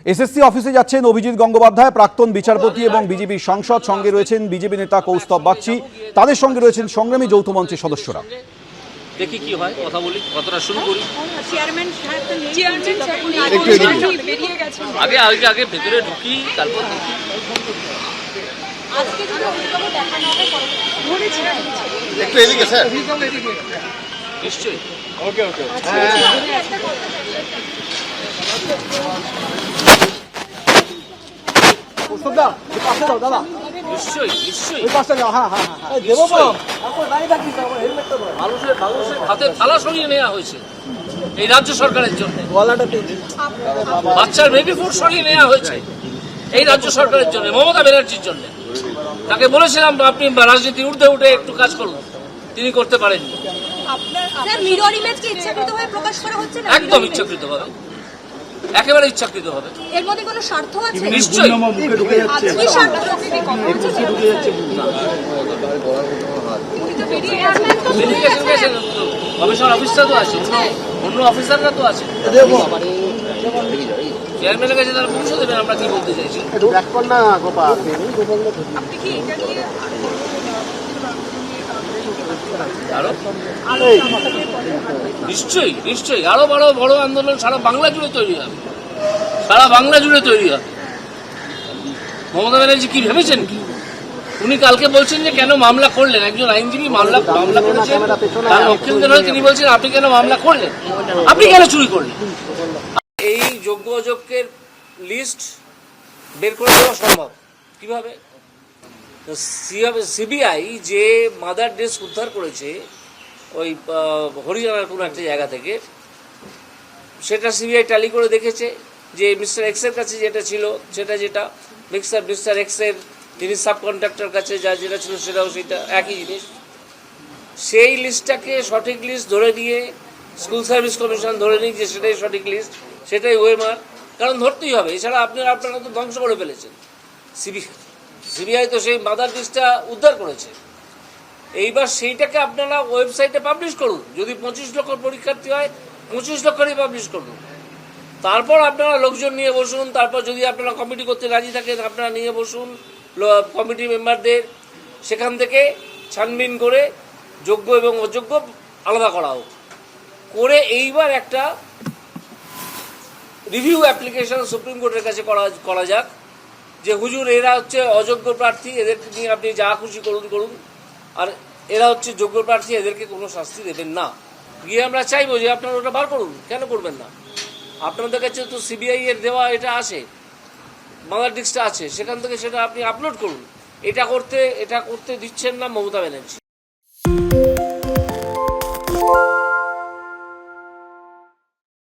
SSC অফিসে যাচ্ছেন অভিজিৎ গঙ্গোপাধ্যায়, প্রাক্তন বিচারপতি এবং বিজেপি সাংসদ। সঙ্গে রয়েছেন বিজেপি নেতা কৌস্তব বাগচি, তাদের সঙ্গে রয়েছেন সংগ্রামী যৌথ মঞ্চের সদস্যরা। দেখি কি হয়, কথা বলি, কথাটা শুরু করি। আগে আগে আগে ভেতরে ঢুকি, তারপর দেখি। একটু এদিকে স্যার, নিশ্চয়ই ওকে ওকে। নিশ্চয়ই নিশ্চয়ই দেবো মানুষের হাতে থালা সরিয়ে নেওয়া হয়েছে এই রাজ্য সরকারের জন্য। বাচ্চার বেবি ফুড সরিয়ে নেওয়া হয়েছে এই রাজ্য সরকারের জন্য, মমতা ব্যানার্জির জন্য। তাকে বলেছিলাম আপনি রাজনীতির ঊর্ধ্বে উঠে একটু কাজ করুন, তিনি করতে পারেননি। একদম ইচ্ছাকৃতভাবে, একেবারে ইচ্ছাকৃতভাবে। এর মধ্যে কোনো স্বার্থ আছে? নিশ্চয়ই। কমিশন অফিসার তো আছে, অন্য অফিসাররা তো আছে। চেয়ারম্যানের কাছে তারা পৌঁছে দেবেন আমরা কি বলতে চাইছি। নিশ্চয়ই নিশ্চয়ই আরো বড় বড় আন্দোলন সারা বাংলা জুড়ে তৈরি হবে, সারা বাংলা জুড়ে তৈরি হবে। মমতা ব্যানার্জি কি ভেবেছেন কি? উনি কালকে বলছেন যে কেন মামলা করলেন, একজন আইনজীবী মামলা করেছেন, তার বক্তব্য তিনি বলছেন আপনি কেন মামলা করলেন, আপনি কেন চুরি করলেন। এই যোগ্য অযোগ্যের লিস্ট বের করে দেওয়া সম্ভব কিভাবে? সিবিআই যে মাদার ডেস্ক উদ্ধার করেছে ওই হরিয়ানার কোনো একটা জায়গা থেকে, সেটা সিবিআই ট্যালি করে দেখেছে যে মিস্টার এক্সের কাছে যেটা ছিল সেটা, যেটা মিস্টার এক্সের তিনি সাব কন্ট্রাক্টর কাছে যেটা ছিল সেটাও সেটা একই জিনিস। সেই লিস্টটাকে সঠিক লিস্ট ধরে নিয়ে স্কুল সার্ভিস কমিশন ধরে নিক যে সেটাই সঠিক লিস্ট, সেটাই ওয়েমার, কারণ ধরতেই হবে, এছাড়া আপনারা তো ধ্বংস করে ফেলেছেন। সিবিআই তো সেই মাদার লিস্টটা উদ্ধার করেছে, এইবার সেইটাকে আপনারা ওয়েবসাইটে পাবলিশ করুন। যদি 25 লক্ষ পরীক্ষার্থী হয় 25 লক্ষেরই পাবলিশ করুন। তারপর আপনারা লোকজন নিয়ে বসুন, তারপর যদি আপনারা কমিটি করতে রাজি থাকেন আপনারা নিয়ে বসুন কমিটি মেম্বারদের, সেখান থেকে ছানবিন করে যোগ্য এবং অযোগ্য আলাদা করা হোক, করে এইবার একটা রিভিউ অ্যাপ্লিকেশন সুপ্রিম কোর্টের কাছে করা যাক যে হুজুর এরা হচ্ছে অযোগ্য প্রার্থী, এদেরকে নিয়ে আপনি যা খুশি করুন, আর এরা হচ্ছে যোগ্য প্রার্থী, এদেরকে কোনো শাস্তি দেবেন না। গিয়ে আমরা চাইবো যে আপনারা ওটা বার করুন, কেন করবেন না? আপনাদের কাছে তো সিবিআই এর দেওয়া এটা আছে, মাদার ডিস্কটা আছে, সেখান থেকে সেটা আপনি আপলোড করুন। এটা করতে দিচ্ছেন না মমতা ব্যানার্জি।